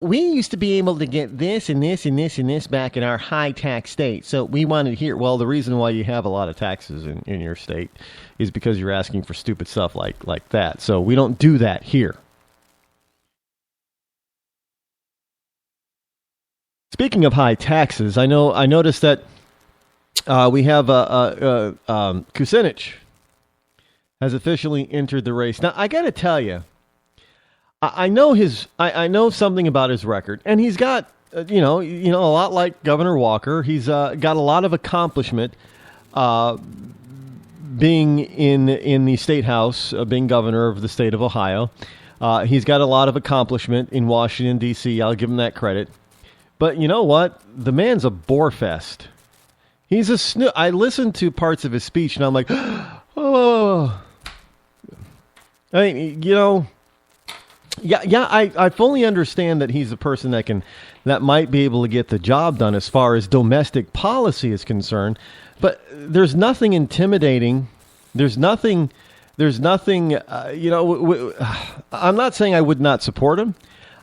We used to be able to get this and this and this and this back in our high tax state. So we wanted here. Well, the reason why you have a lot of taxes in your state is because you're asking for stupid stuff like that. So we don't do that here. Speaking of high taxes, I noticed that we have Kucinich has officially entered the race. Now I got to tell you, I know something about his record, and he's got a lot like Governor Walker. He's got a lot of accomplishment, being in the state house, being governor of the state of Ohio. He's got a lot of accomplishment in Washington D.C. I'll give him that credit. But you know what? The man's a bore fest. He's a I listened to parts of his speech, and I'm like, oh. I mean, Yeah, I fully understand that he's a person that might be able to get the job done as far as domestic policy is concerned. But there's nothing intimidating. There's nothing. I'm not saying I would not support him.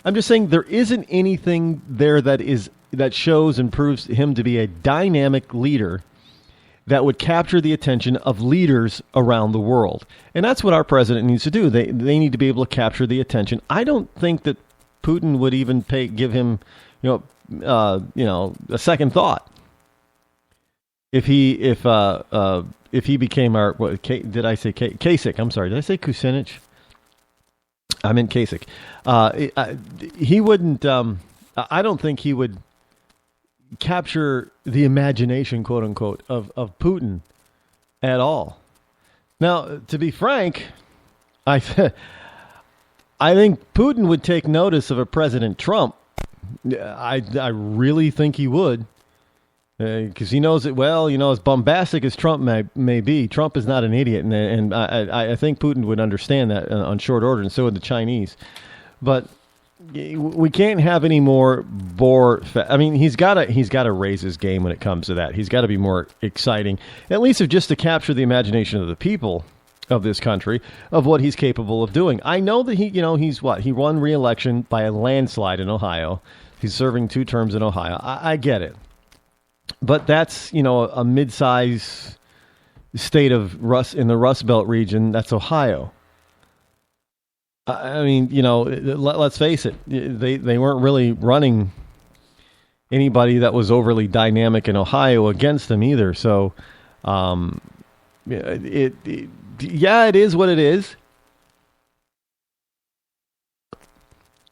I'm just saying there isn't anything there that shows and proves him to be a dynamic leader that would capture the attention of leaders around the world. And that's what our president needs to do. They need to be able to capture the attention. I don't think that Putin would even give him, a second thought. If he became our, did I say Kasich? I'm sorry. Did I say Kucinich? I meant Kasich. He wouldn't, I don't think he would capture the imagination, quote unquote, of Putin at all. Now, to be frank, I think Putin would take notice of a President Trump. I really think he would, because he knows it well. As bombastic as Trump may be, Trump is not an idiot, and I think Putin would understand that on short order, and so would the Chinese. But we can't have any more bore. I mean, he's got to raise his game when it comes to that. He's got to be more exciting, at least just to capture the imagination of the people of this country of what he's capable of doing. I know that he won re-election by a landslide in Ohio. He's serving 2 terms in Ohio. I get it, but that's a mid-size state of in the Rust Belt region. That's Ohio. I mean, let's face it. They weren't really running anybody that was overly dynamic in Ohio against them either. So, it is what it is.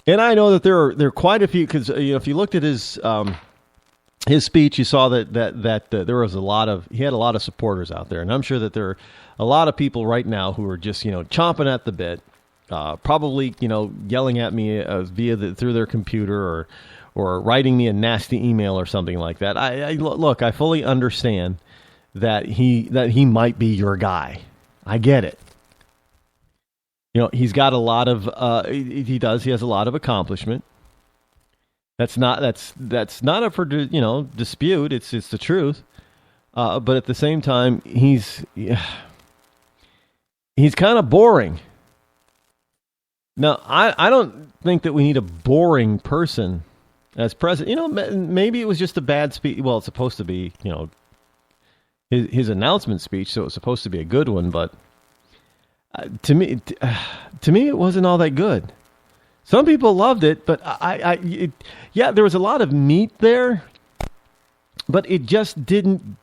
And I know that there are quite a few, because if you looked at his speech, you saw that there was he had a lot of supporters out there, and I'm sure that there are a lot of people right now who are just chomping at the bit. Probably, yelling at me through their computer or writing me a nasty email or something like that. I fully understand that he might be your guy. I get it. He's got a lot of he has a lot of accomplishment. That's not up for dispute. It's the truth. But at the same time, he's kind of boring. Now, I don't think that we need a boring person as president. Maybe it was just a bad speech. Well, it's supposed to be, his announcement speech, so it's supposed to be a good one. But to me, it wasn't all that good. Some people loved it, but there was a lot of meat there, but it just didn't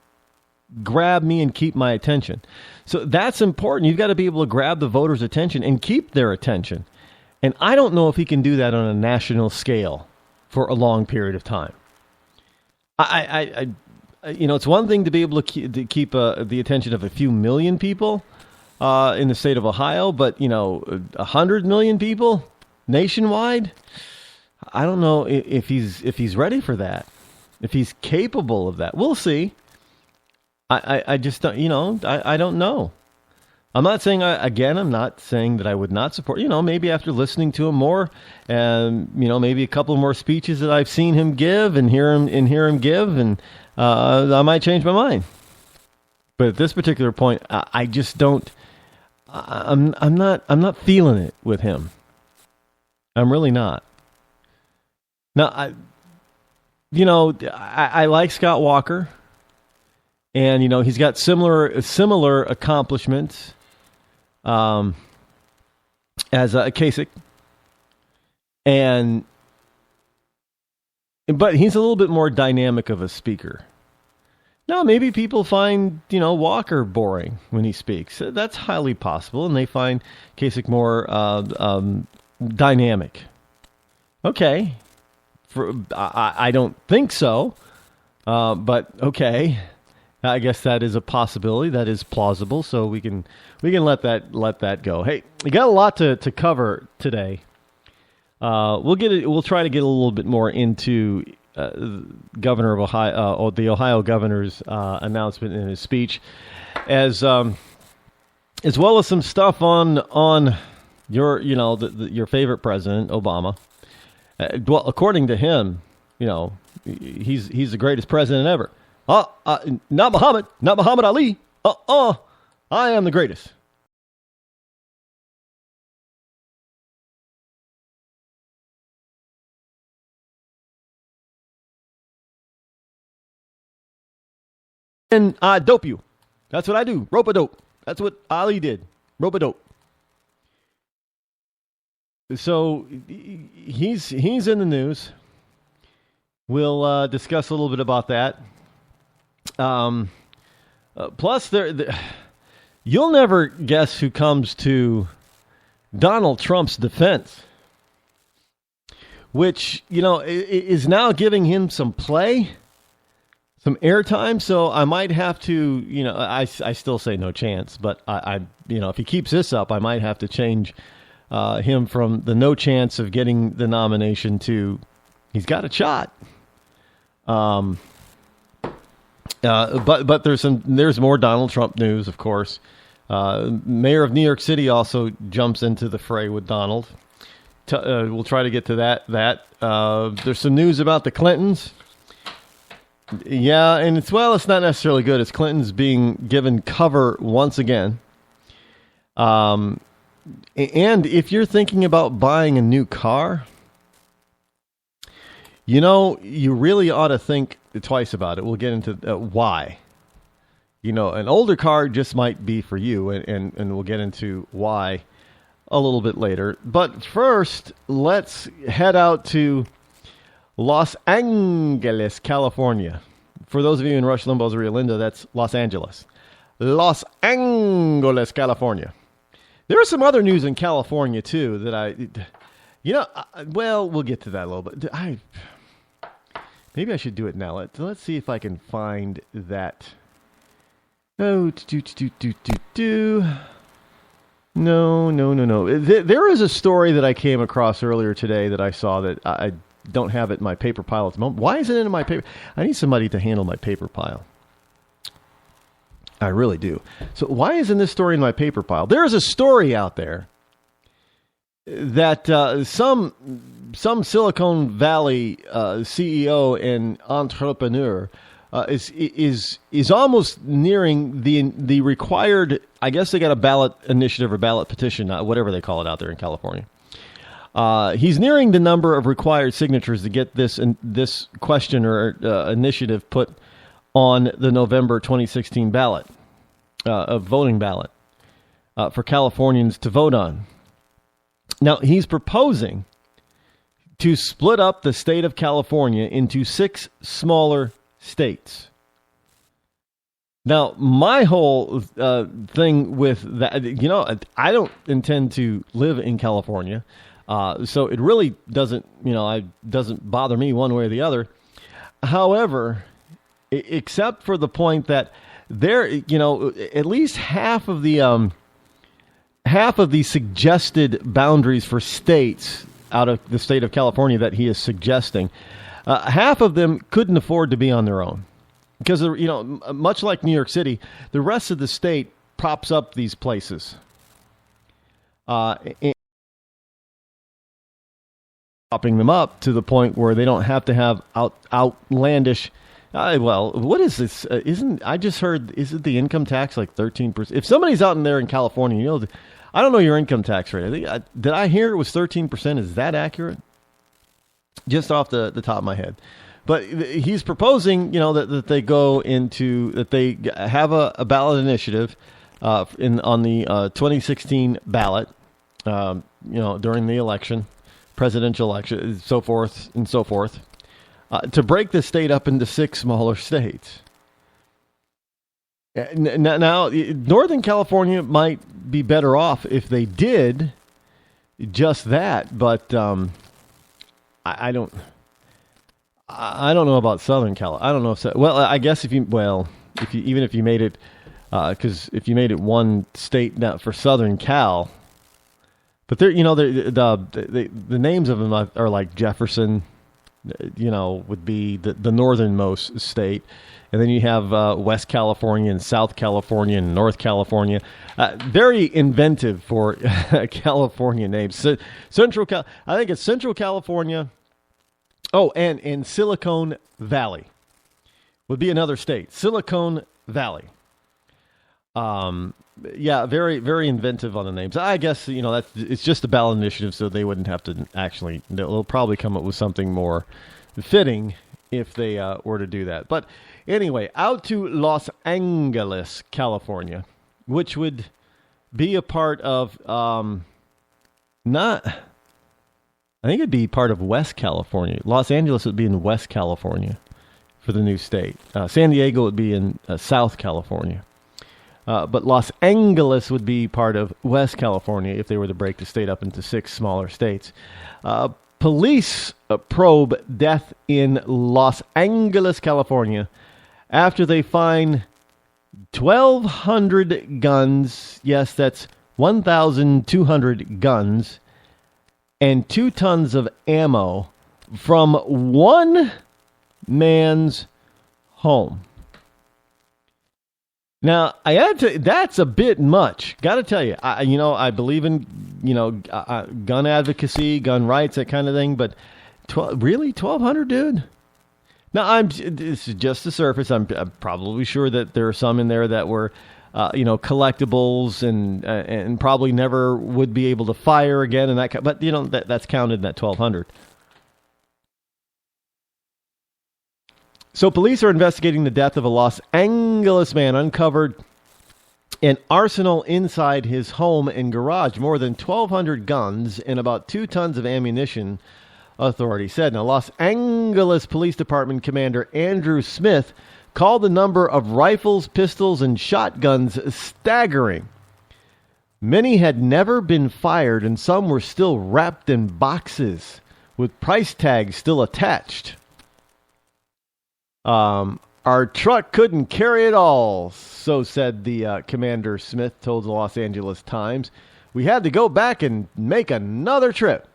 grab me and keep my attention. So that's important. You've got to be able to grab the voters' attention and keep their attention. And I don't know if he can do that on a national scale for a long period of time. It's one thing to be able to keep the attention of a few million people in the state of Ohio, but 100 million people nationwide. I don't know if he's ready for that, if he's capable of that. We'll see. I just don't. I don't know. I'm not saying, I'm not saying that I would not support, maybe after listening to him more and, maybe a couple more speeches that I've seen him give and hear him give, and I might change my mind. But at this particular point, I just don't, I'm not feeling it with him. I'm really not. Now, I like Scott Walker, and he's got similar accomplishments as Kasich, but he's a little bit more dynamic of a speaker. Now, maybe people find Walker boring when he speaks. That's highly possible, and they find Kasich more dynamic. Okay. I don't think so, but okay. I guess that is a possibility. That is plausible. So we can let that go. Hey, we got a lot to cover today. We'll try to get a little bit more into Governor of Ohio, the Ohio governor's announcement in his speech, as well as some stuff on your favorite president, Obama. Well, according to him, he's the greatest president ever. Not Muhammad Ali. I am the greatest. And I dope you. That's what I do. Rope-a-dope. That's what Ali did. Rope-a-dope. So he's in the news. We'll discuss a little bit about that. Plus, you'll never guess who comes to Donald Trump's defense, which is now giving him some play, some airtime. So I might have to, I still say no chance, but I if he keeps this up, I might have to change him from the no chance of getting the nomination to he's got a shot. But there's more Donald Trump news, of course. Mayor of New York City also jumps into the fray with Donald. We'll try to get to that. There's some news about the Clintons. Yeah, and it's not necessarily good. It's Clinton's being given cover once again. And if you're thinking about buying a new car, you really ought to think twice about it. We'll get into why. An older car just might be for you, and we'll get into why a little bit later. But first, let's head out to Los Angeles, California. For those of you in Rush Limbaugh's Rio Linda, that's Los Angeles. Los Angeles, California. There is some other news in California, too, that we'll get to that a little bit. Maybe I should do it now. Let's see if I can find that. No. There is a story that I came across earlier today that I saw that I don't have it in my paper pile at the moment. Why isn't it in my paper? I need somebody to handle my paper pile. I really do. So why isn't this story in my paper pile? There is a story out there that some Silicon Valley CEO and entrepreneur is almost nearing the required. I guess they got a ballot initiative or ballot petition, whatever they call it out there in California. He's nearing the number of required signatures to get this question or initiative put on the November 2016 ballot, voting ballot, for Californians to vote on. Now, he's proposing to split up the state of California into 6 smaller states. Now, my whole thing with that, I don't intend to live in California, so it really doesn't bother me one way or the other. However, except for the point that there, at least half of the suggested boundaries for states out of the state of California that he is suggesting, half of them couldn't afford to be on their own. Because, much like New York City, the rest of the state props up these places. And propping them up to the point where they don't have to have outlandish... what is this? I just heard, isn't the income tax like 13%? If somebody's out in there in California, I don't know your income tax rate. Did I hear it was 13%? Is that accurate? just off the top of my head. But he's proposing, that they go into, that they have a ballot initiative on the 2016 ballot, during the election, presidential election, so forth and so forth, to break the state up into 6 smaller states. Now, Northern California might be better off if they did just that, but I don't know about Southern Cal. I don't know if I guess if you made it, because if you made it one state now for Southern Cal, but the names of them are like Jefferson, would be the northernmost state. And then you have West California and South California and North California. Very inventive for California names. I think it's Central California. Oh, and Silicon Valley would be another state. Silicon Valley. Yeah, very, very inventive on the names. I guess, it's just a ballot initiative, so they wouldn't have to actually, they'll probably come up with something more fitting if they were to do that. But anyway, out to Los Angeles, California, which would be a part of, I think it'd be part of West California. Los Angeles would be in West California for the new state. San Diego would be in South California. But Los Angeles would be part of West California if they were to break the state up into 6 smaller states. Police probe death in Los Angeles, California, after they find 1,200 guns. Yes, that's 1,200 guns and 2 tons of ammo from one man's home. Now, that's a bit much. Got to tell you, I believe in, gun advocacy, gun rights, that kind of thing. But really, 1,200, dude? Now, this is just the surface. I'm probably sure that there are some in there that were, collectibles and probably never would be able to fire again. And that, but that's counted in that 1,200. So police are investigating the death of a Los Angeles man, uncovered an arsenal inside his home and garage, more than 1,200 guns and about 2 tons of ammunition, authorities said. Now, Los Angeles Police Department Commander Andrew Smith called the number of rifles, pistols, and shotguns staggering. Many had never been fired, and some were still wrapped in boxes with price tags still attached. Our truck couldn't carry it all, so said the Commander Smith told the Los Angeles Times. We had to go back and make another trip.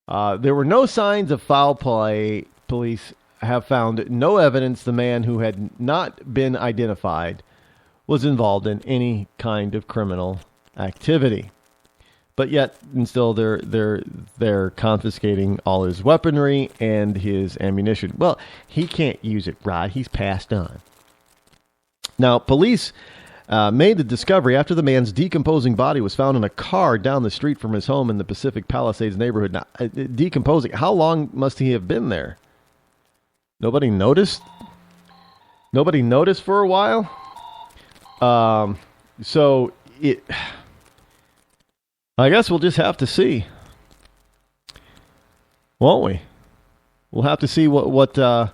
There were no signs of foul play. Police have found no evidence the man, who had not been identified, was involved in any kind of criminal activity. But yet, and still, they're confiscating all his weaponry and his ammunition. Well, he can't use it, Rod. He's passed on. Now, police made the discovery after the man's decomposing body was found in a car down the street from his home in the Pacific Palisades neighborhood. Now, decomposing. How long must he have been there? Nobody noticed? Nobody noticed for a while? So it... I guess we'll just have to see, won't we? We'll have to see what the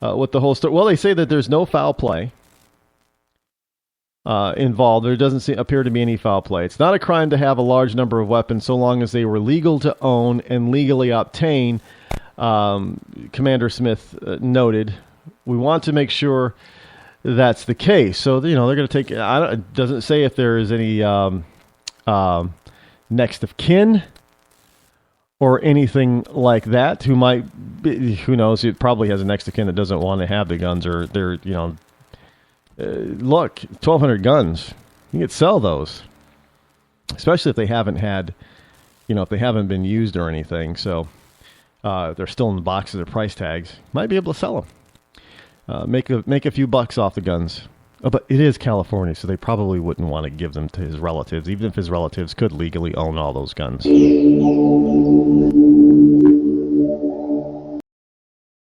whole story. Well, they say that there's no foul play involved. There doesn't appear to be any foul play. It's not a crime to have a large number of weapons so long as they were legal to own and legally obtain. Commander Smith noted. We want to make sure that's the case. So they're going to take. It doesn't say if there is any. Next of kin or anything like that, who knows, it probably has a next of kin that doesn't want to have the guns, or they're, look, 1,200 guns, you could sell those, especially if they haven't had, if they haven't been used or anything. So they're still in the boxes or price tags, might be able to sell them, make a few bucks off the guns. Oh, but it is California, so they probably wouldn't want to give them to his relatives, even if his relatives could legally own all those guns.